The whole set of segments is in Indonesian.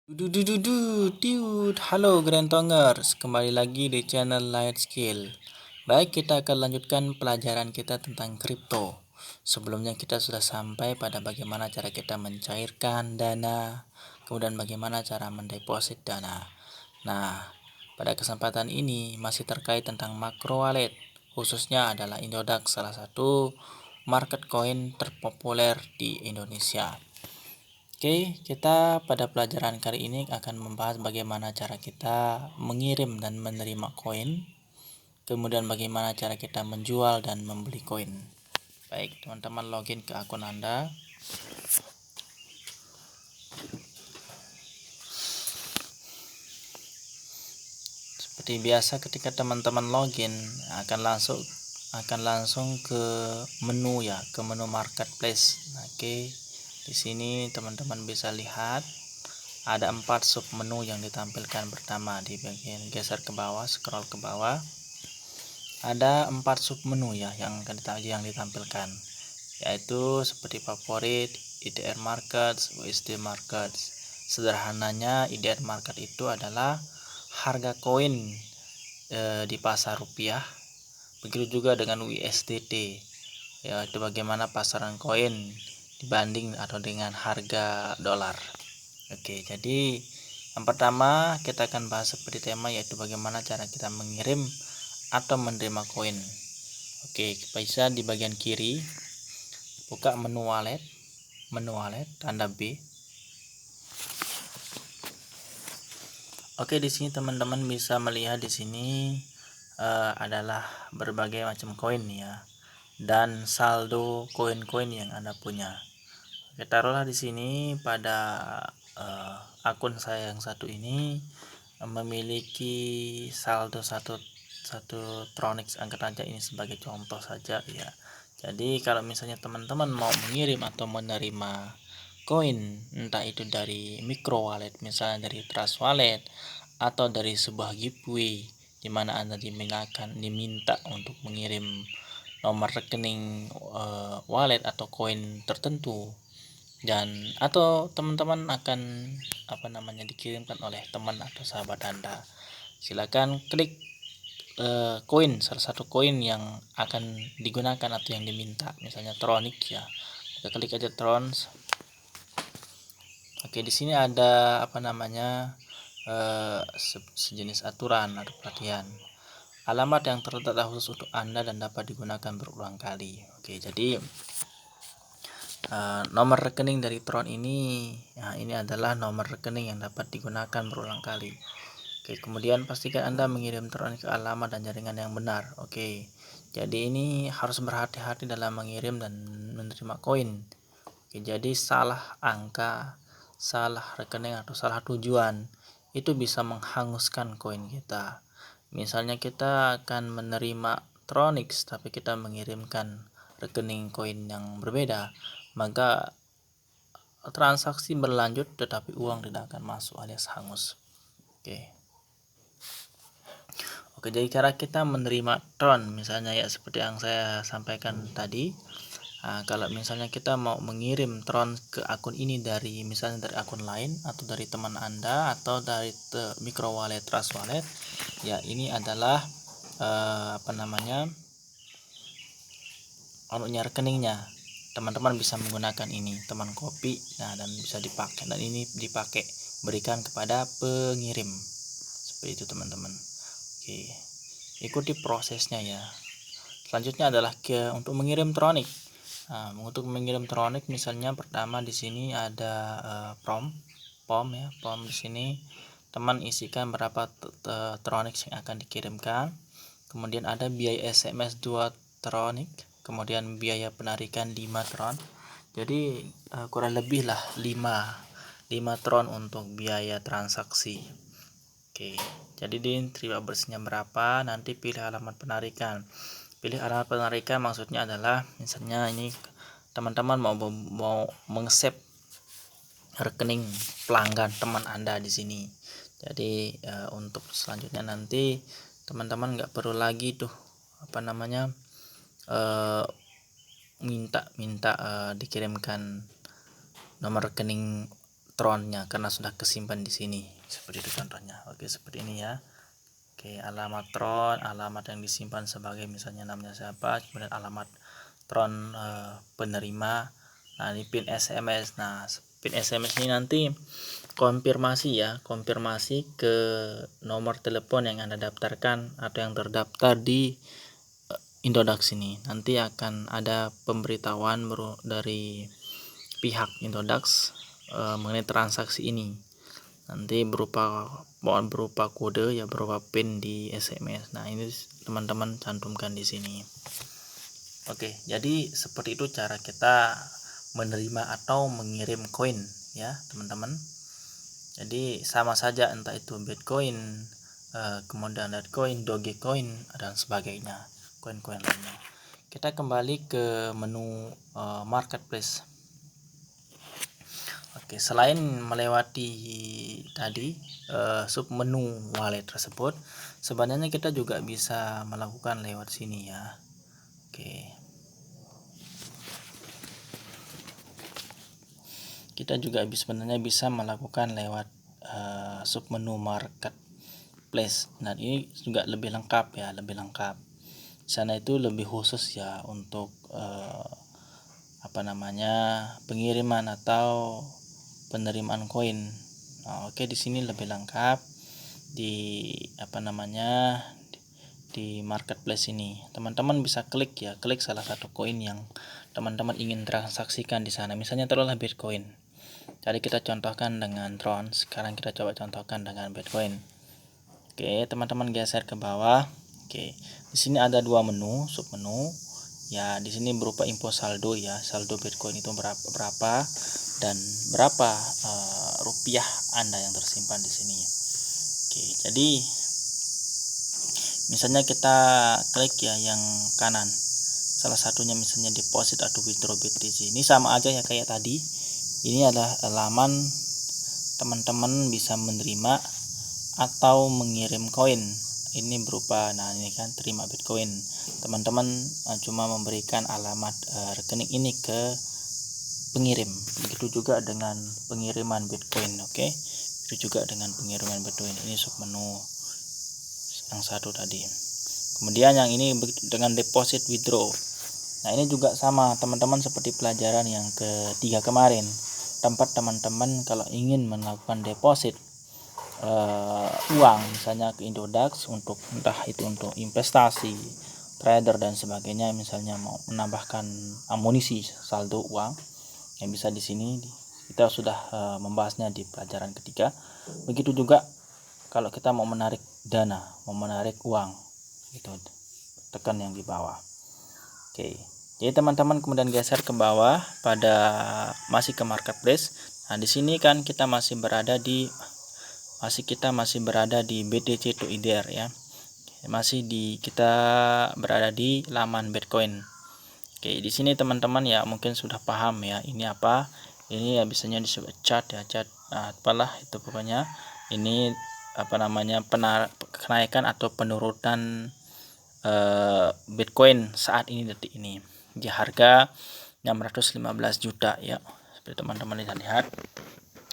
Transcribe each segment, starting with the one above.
Halo Grandtongers, kembali lagi di channel Light Skill. Baik, kita akan lanjutkan pelajaran kita tentang kripto. Sebelumnya kita sudah sampai pada bagaimana cara kita mencairkan dana, kemudian bagaimana cara mendeposit dana. Nah, pada kesempatan ini masih terkait tentang macro wallet, khususnya adalah Indodax, salah satu market coin terpopuler di Indonesia. Oke, kita pada pelajaran kali ini akan membahas bagaimana cara kita mengirim dan menerima koin, kemudian bagaimana cara kita menjual dan membeli koin. Baik, teman-teman login ke akun Anda. Seperti biasa ketika teman-teman login akan langsung ke menu ya, ke menu marketplace. Oke, di sini teman-teman bisa lihat ada 4 sub menu yang ditampilkan. Pertama, di bagian geser ke bawah, scroll ke bawah, ada 4 sub menu ya yang ditampilkan, yaitu seperti favorit, IDR Markets, USD Markets. Sederhananya, IDR Market itu adalah harga koin di pasar rupiah. Begitu juga dengan USDT, yaitu bagaimana pasaran koin dibanding atau dengan harga dolar. Oke, jadi yang pertama kita akan bahas seperti tema, yaitu bagaimana cara kita mengirim atau menerima koin. Oke, bisa di bagian kiri buka menu wallet, tanda B. Oke, di sini teman-teman bisa melihat di sini adalah berbagai macam koin ya, dan saldo koin-koin yang Anda punya. Oke, taruhlah di sini pada akun saya yang satu ini memiliki saldo satu Tronix, angkat aja ini sebagai contoh saja ya. Jadi kalau misalnya teman-teman mau mengirim atau menerima koin, entah itu dari micro wallet, misalnya dari Trust Wallet, atau dari sebuah giveaway di mana Anda diminta untuk mengirim nomor rekening wallet atau koin tertentu, dan atau teman-teman akan dikirimkan oleh teman atau sahabat Anda, silakan klik koin, salah satu koin yang akan digunakan atau yang diminta, misalnya Tronic ya. Kita klik aja Trons. Oke, di sini ada sejenis aturan atau perhatian. Alamat yang terletak khusus untuk Anda dan dapat digunakan berulang kali. Oke, jadi nomor rekening dari Tron ini, ini adalah nomor rekening yang dapat digunakan berulang kali. Oke, kemudian pastikan Anda mengirim Tron ke alamat dan jaringan yang benar. Oke, jadi ini harus berhati-hati dalam mengirim dan menerima koin. Oke, jadi salah angka, salah rekening atau salah tujuan itu bisa menghanguskan koin kita. Misalnya kita akan menerima Tronix tapi kita mengirimkan rekening koin yang berbeda, maka transaksi berlanjut tetapi uang tidak akan masuk alias hangus. Oke, jadi cara kita menerima Tron misalnya ya seperti yang saya sampaikan tadi. Kalau misalnya kita mau mengirim Tron ke akun ini misalnya dari akun lain atau dari teman Anda atau dari micro wallet, Trust Wallet, ya ini adalah rekeningnya. Teman-teman bisa menggunakan ini, teman copy, dan bisa dipakai, dan ini dipakai berikan kepada pengirim. Seperti itu teman-teman. Oke, ikuti prosesnya ya. Selanjutnya adalah untuk mengirim Tronic. Untuk mengirim Tronic, misalnya pertama di sini ada pom di sini teman isikan berapa Tronic yang akan dikirimkan. Kemudian ada biaya SMS 2 Tronic, kemudian biaya penarikan 5 Tron. Jadi kurang lebih lah 5 Tron untuk biaya transaksi. Oke, jadi terima bersihnya berapa, nanti pilih alamat penarikan. Pilih alamat penarikan maksudnya adalah misalnya ini teman-teman mau meng-save rekening pelanggan teman Anda di sini. Jadi untuk selanjutnya nanti teman-teman nggak perlu lagi tuh minta dikirimkan nomor rekening tronnya karena sudah kesimpan di sini. Seperti itu contohnya. Oke, seperti ini ya. Oke, alamat tron, alamat yang disimpan sebagai misalnya namanya siapa, kemudian alamat tron penerima. Nah, ini pin SMS. Nah, pin SMS ini nanti konfirmasi ya, konfirmasi ke nomor telepon yang Anda daftarkan atau yang terdaftar di Indodax ini. Nanti akan ada pemberitahuan dari pihak Indodax mengenai transaksi ini. Nanti berupa kode ya, berupa pin di SMS. Nah, ini teman-teman cantumkan di sini. Oke, jadi seperti itu cara kita menerima atau mengirim koin ya, teman-teman. Jadi sama saja entah itu Bitcoin, kemudian Litecoin, Dogecoin dan sebagainya, koin-koin lainnya. Kita kembali ke menu marketplace. Oke, selain melewati tadi sub menu wallet tersebut, sebenarnya kita juga bisa melakukan lewat sini ya. Oke, kita juga sebenarnya bisa melakukan lewat sub menu marketplace. Nah, ini juga lebih lengkap ya, lebih lengkap. Di sana itu lebih khusus ya untuk pengiriman atau penerimaan koin. Nah, oke, di sini lebih lengkap di di marketplace ini. Teman-teman bisa klik salah satu koin yang teman-teman ingin transaksikan di sana. Misalnya taruhlah Bitcoin. Jadi kita contohkan dengan Tron. Sekarang kita coba contohkan dengan Bitcoin. Oke, teman-teman geser ke bawah. Oke, di sini ada dua menu, sub menu. Ya, di sini berupa info saldo ya, saldo Bitcoin itu berapa dan berapa rupiah Anda yang tersimpan di sini. Oke, jadi misalnya kita klik ya yang kanan, salah satunya misalnya deposit atau withdraw BTC. Ini sama aja ya kayak tadi. Ini adalah halaman teman-teman bisa menerima atau mengirim koin. Ini berupa, nah ini kan terima Bitcoin. Teman-teman cuma memberikan alamat rekening ini ke pengirim. Begitu juga dengan pengiriman Bitcoin. Oke, itu juga dengan pengiriman Bitcoin. Ini sub menu yang satu tadi. Kemudian yang ini dengan deposit withdraw. Nah, ini juga sama teman-teman seperti pelajaran yang ketiga kemarin. Tempat teman-teman kalau ingin melakukan deposit uang misalnya ke Indodax untuk entah itu untuk investasi, trader dan sebagainya, misalnya mau menambahkan amunisi saldo uang, yang bisa di sini kita sudah membahasnya di pelajaran ketiga. Begitu juga kalau kita mau menarik dana, mau menarik uang, itu tekan yang di bawah. Oke, jadi teman-teman kemudian geser ke bawah masih ke marketplace. Nah, di sini kan kita masih berada di BTC to Ether ya. Kita berada di laman Bitcoin. Oke, di sini teman-teman ya mungkin sudah paham ya, ini apa? Ini ya biasanya disebut chart ya, chart. Nah, apalah itu pokoknya. Ini kenaikan atau penurunan Bitcoin saat ini, detik ini. Di harga 615 juta ya. Seperti teman-teman lihat.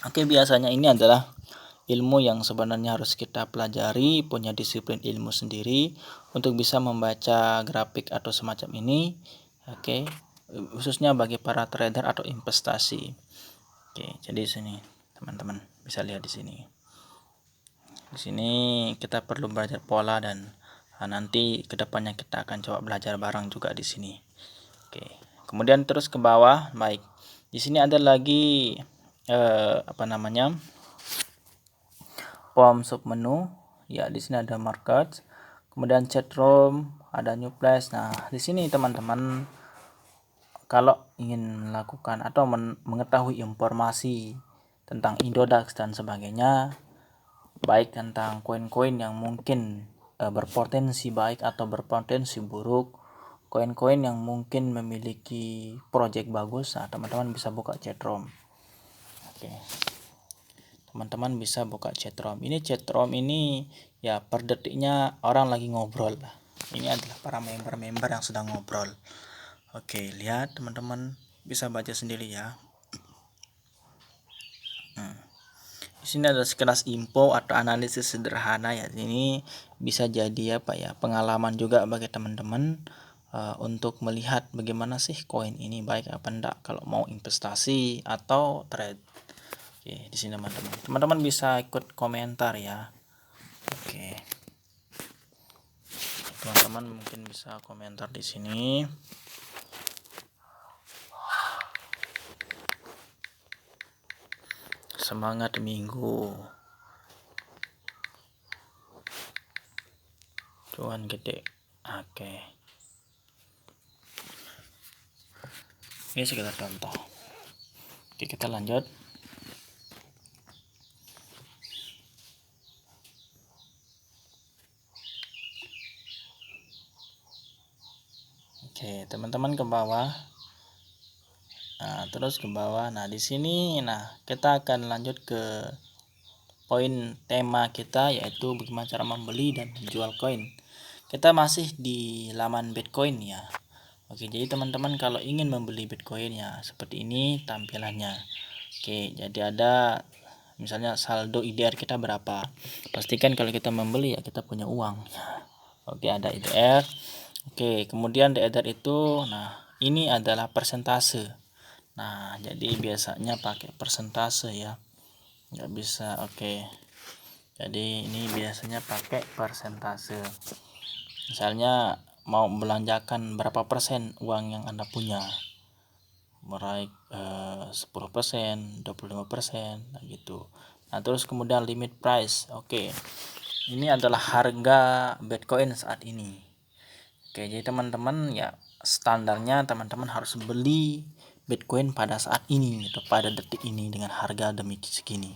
Oke, biasanya ini adalah ilmu yang sebenarnya harus kita pelajari, punya disiplin ilmu sendiri untuk bisa membaca grafik atau semacam ini. Oke, khususnya bagi para trader atau investasi. Oke, jadi sini teman-teman bisa lihat di sini. Di sini kita perlu belajar pola dan nanti kedepannya kita akan coba belajar bareng juga di sini. Oke, kemudian terus ke bawah. Baik, di sini ada lagi form sub menu ya. Di sini ada market, kemudian chat room, ada new place. Nah, di sini teman-teman kalau ingin melakukan atau mengetahui informasi tentang Indodax dan sebagainya, baik tentang koin-koin yang mungkin berpotensi baik atau berpotensi buruk, koin-koin yang mungkin memiliki project bagus, nah teman-teman bisa buka chat room. Oke, teman-teman bisa buka chat room. Ini chat room ini ya per detiknya orang lagi ngobrol lah. Ini adalah para member-member yang sedang ngobrol. Oke, lihat teman-teman bisa baca sendiri ya. Di sini ada sekelas info atau analisis sederhana ya. Ini bisa jadi apa ya, pengalaman juga bagi teman-teman untuk melihat bagaimana sih koin ini baik apa enggak kalau mau investasi atau trade. Oke, di sini teman-teman. Teman-teman bisa ikut komentar ya. Oke. Teman-teman mungkin bisa komentar di sini. Semangat minggu. Cuan gede. Oke. Ini sekedar contoh. Oke, kita lanjut. Oke, teman-teman ke bawah. Nah, terus ke bawah. Nah, di sini kita akan lanjut ke poin tema kita, yaitu bagaimana cara membeli dan menjual koin. Kita masih di laman Bitcoin ya. Oke, jadi teman-teman kalau ingin membeli Bitcoin ya seperti ini tampilannya. Oke, jadi ada misalnya saldo IDR kita berapa. Pastikan kalau kita membeli ya kita punya uang. Oke, ada IDR. Oke, kemudian IDR itu, ini adalah persentase. Nah, jadi biasanya pakai persentase ya, nggak bisa. Oke, jadi ini biasanya pakai persentase. Misalnya mau belanjakan berapa persen uang yang Anda punya, meraih 10%, 25%, gitu. Nah, terus kemudian limit price. Oke, ini adalah harga Bitcoin saat ini. Oke, jadi teman-teman ya standarnya teman-teman harus beli Bitcoin pada saat ini gitu, pada detik ini dengan harga demi segini.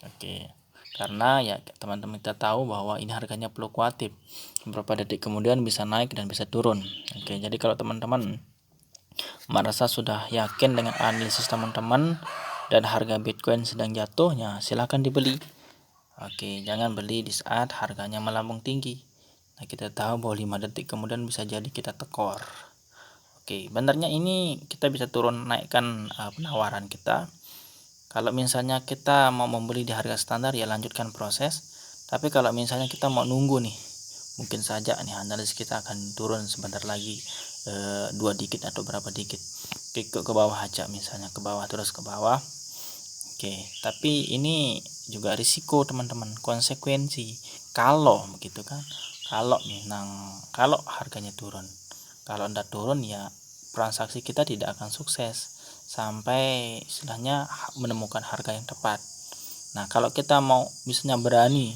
Oke, karena ya teman-teman kita tahu bahwa ini harganya fluktuatif, beberapa detik kemudian bisa naik dan bisa turun. Oke, jadi kalau teman-teman merasa sudah yakin dengan analisis teman-teman dan harga Bitcoin sedang jatuhnya, silahkan dibeli. Oke, jangan beli di saat harganya melambung tinggi. Nah, kita tahu bahwa 5 detik kemudian bisa jadi kita tekor. Oke, benarnya ini kita bisa turun naikkan penawaran kita. Kalau misalnya kita mau membeli di harga standar ya lanjutkan proses. Tapi kalau misalnya kita mau nunggu nih, mungkin saja nih analis kita akan turun sebentar lagi 2 dikit atau berapa dikit. Ke bawah aja, misalnya ke bawah terus ke bawah. Oke, tapi ini juga risiko teman-teman, konsekuensi kalau begitu kan. Kalau harganya turun, kalau tidak turun ya transaksi kita tidak akan sukses sampai istilahnya menemukan harga yang tepat. Nah, kalau kita mau misalnya berani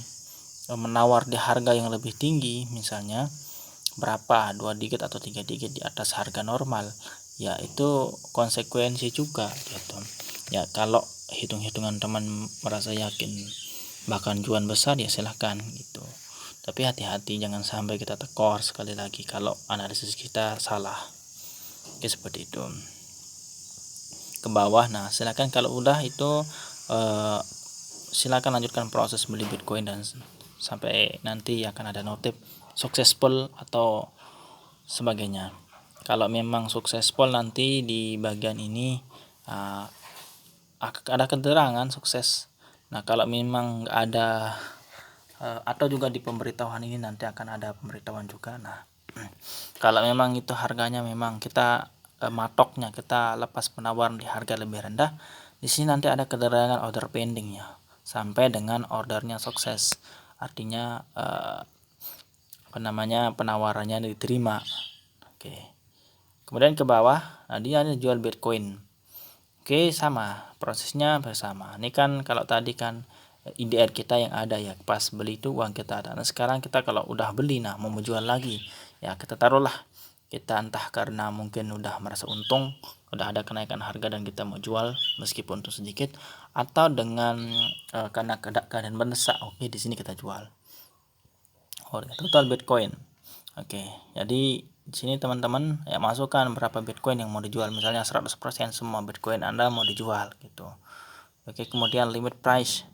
menawar di harga yang lebih tinggi, misalnya berapa 2 digit atau 3 digit di atas harga normal, ya itu konsekuensi juga gitu. Ya kalau hitung-hitungan teman merasa yakin bahkan cuan besar ya silahkan gitu. Tapi hati-hati jangan sampai kita tekor sekali lagi kalau analisis kita salah. Oke, seperti itu. Ke bawah. Nah, silakan kalau udah itu silakan lanjutkan proses beli Bitcoin dan sampai nanti akan ada notif successful atau sebagainya. Kalau memang successful nanti di bagian ini ada keterangan sukses. Nah, kalau memang nggak ada atau juga di pemberitahuan ini nanti akan ada pemberitahuan juga. Nah, kalau memang itu harganya memang kita matoknya kita lepas penawaran di harga lebih rendah, di sini nanti ada keterangan order pending ya sampai dengan ordernya sukses, artinya penawarannya diterima. Oke, kemudian ke bawah, dia ada jual Bitcoin. Oke, sama prosesnya bersama. Ini kan kalau tadi kan IDR kita yang ada ya, pas beli itu uang kita ada. Nah, sekarang kita kalau udah beli mau menjual lagi ya, kita taruhlah kita entah karena mungkin udah merasa untung, udah ada kenaikan harga dan kita mau jual meskipun itu sedikit, atau dengan karena keadaan mendesak. Oke, di sini kita jual. Total Bitcoin. Oke, jadi di sini teman-teman ya masukkan berapa Bitcoin yang mau dijual, misalnya 100% semua Bitcoin Anda mau dijual gitu. Oke, kemudian limit price.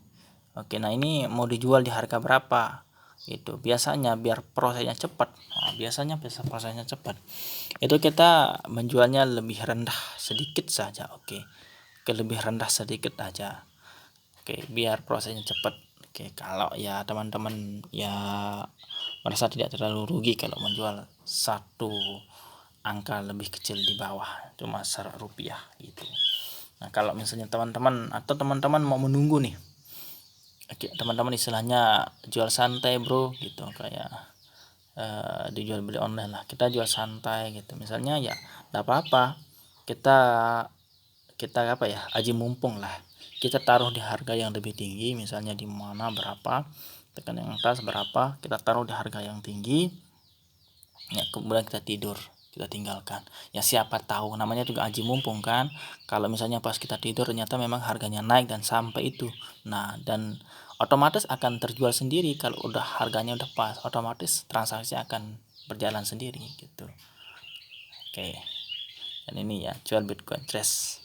Oke, nah ini mau dijual di harga berapa gitu. Biasanya biar prosesnya cepat. Prosesnya cepat. Itu kita menjualnya lebih rendah sedikit saja. Oke, lebih rendah sedikit aja. Oke, biar prosesnya cepat. Oke, kalau ya teman-teman ya merasa tidak terlalu rugi kalau menjual satu angka lebih kecil di bawah, cuma Rp1 gitu. Nah, kalau misalnya teman-teman mau menunggu nih, teman-teman istilahnya jual santai bro gitu, kayak dijual beli online lah, kita jual santai gitu misalnya, ya enggak apa-apa, kita apa ya, aji mumpung lah, kita taruh di harga yang lebih tinggi, misalnya di mana berapa, tekan yang atas berapa, kita taruh di harga yang tinggi ya, kemudian kita tinggalkan. Ya siapa tahu, namanya juga aji mumpung kan, kalau misalnya pas kita tidur ternyata memang harganya naik dan sampai itu, nah dan otomatis akan terjual sendiri. Kalau udah harganya udah pas, otomatis transaksi akan berjalan sendiri gitu. Oke, dan ini ya jual Bitcoin Trust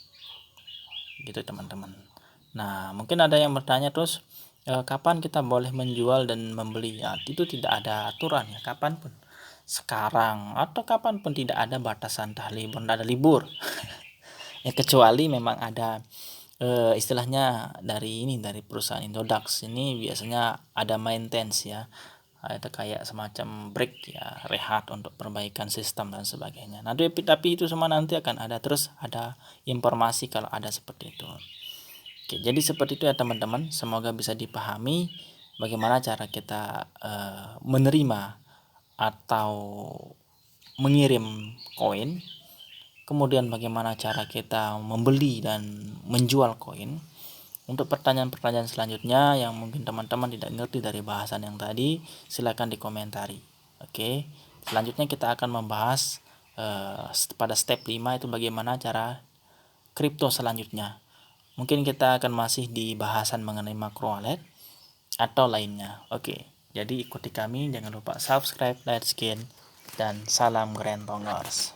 gitu teman-teman. Nah, mungkin ada yang bertanya terus, kapan kita boleh menjual dan membeli? Ya, itu tidak ada aturan ya, kapanpun, sekarang atau kapanpun, tidak ada batasan, libur, tidak ada libur. Ya kecuali memang ada istilahnya dari perusahaan Indodax ini biasanya ada maintenance ya, ada kayak semacam break ya, rehat untuk perbaikan sistem dan sebagainya. Nah, tapi itu semua nanti akan ada, terus ada informasi kalau ada seperti itu. Oke, jadi seperti itu ya teman-teman, semoga bisa dipahami bagaimana cara kita menerima atau mengirim koin, kemudian bagaimana cara kita membeli dan menjual koin. Untuk pertanyaan-pertanyaan selanjutnya yang mungkin teman-teman tidak ngerti dari bahasan yang tadi, silakan dikomentari. Oke, selanjutnya kita akan membahas pada step 5 itu bagaimana cara kripto selanjutnya. Mungkin kita akan masih di bahasan mengenai macro wallet atau lainnya. Oke, jadi ikuti kami, jangan lupa subscribe, like, share, dan salam Grandtongers.